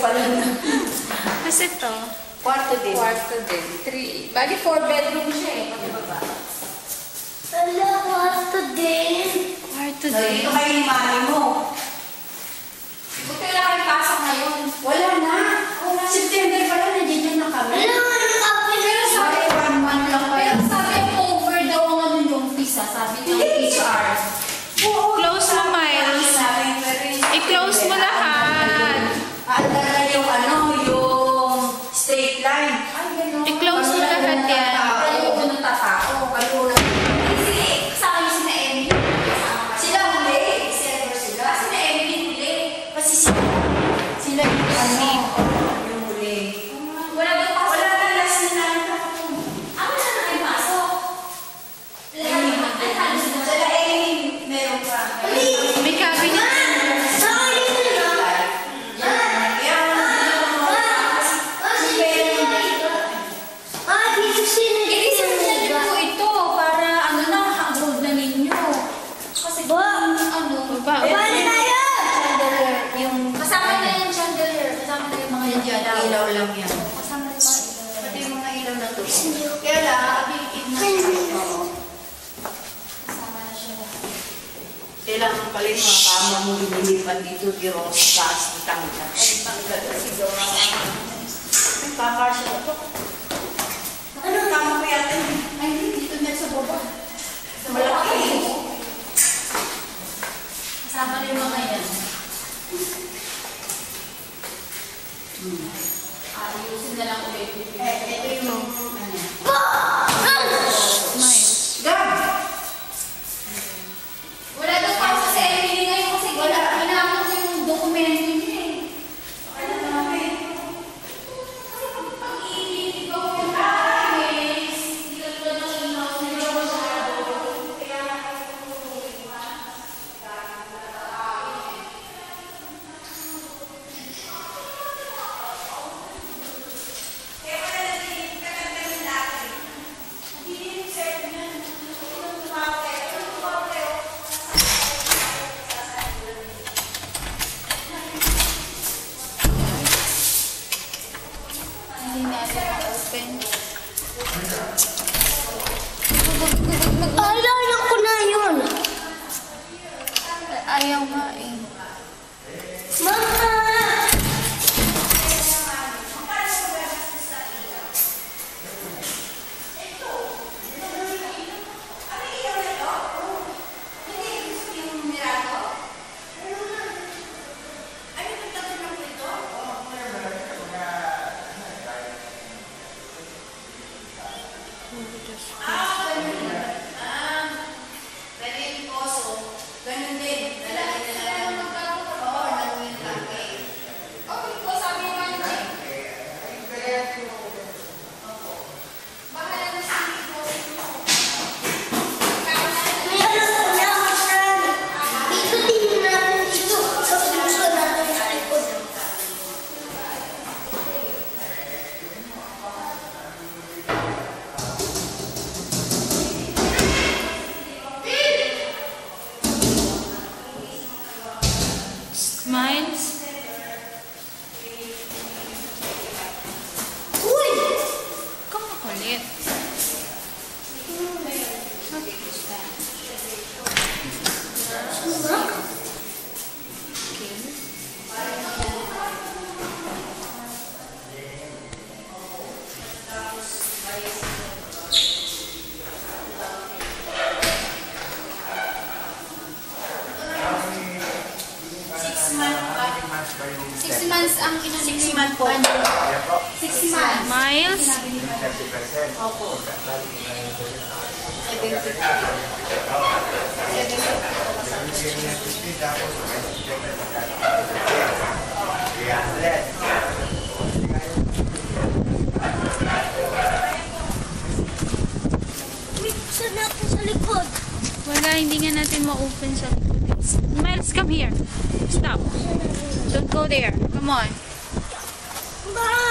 pala. Kasi ito. Kwarto din. Kwarto din. 3. Bali 4 bedroom siya eh. Pagkababa. Wala, kwarto din. Kwarto So, din. dito kayo ni mami mo. Buti wala kami pasok ngayon. Wala na. September pala, nandiyan na kami. Pero sabi, 1 month lang pero kaya. sabi over daw ang ano yung visa. Sabi ng HR. Close mo, Miles. I-close mo lahat. Andala yung ano, yung straight line. I-close mo lahat yan. Ayaw ko natatao. Kalula. Kasi sa akin sina Emily. Sila huli. Sila Emily huli. Kasi sila yung ano, yung huli. Wala daw pasok. Wala na last na namin ako. Ako na lang kayo pasok. Sila meron pa. May cabinet. Baba. Kasama na yung chandelier. Kasama na yung mga Ilaw lang yan. Kasama na yung mga ilaw. Pati yung mga ilaw na to. Kaya lang, abilikid na siya. Kasama na siya. Kailangan pala yung mga kama mo lumilipat dito, di Rose, taas, di tangga. Si Dora. May kakasya ito. Anong kama ko yata? Ay, hindi, dito na sa baba. Sa malaki. Kasama na yung mga yan. Ayusin na lang ulit. Ito yung ano. Miles. Gab! Wala daw pasok sa Emily ngayon kasi ginamit yung dokumento niya eh. Ano namin? Ang iibig ko yung guys. Hindi ka tulad ng in-laws na hindi ako masyado. Kaya Hindi natin ma-open. alala ko na yun. Ayaw nga eh. Mama! Pwede yung poso. Ganun din. Lalaki na lang. Oo, nangunin lang eh. Okay po, sabi naman niya. Bahala na sa ito. May alam ko na ako saan. Dito tingin natin dito. Sa puso natin sa likod. Miles. Uy! Ikaw makulit. Six months ang inanong 6 months po. 6 months. Miles. Opo. 70. Saan natin sa likod? Wala, hindi nga natin ma-open sa Miles, come here. Stop. Don't go there. Come on. Ba!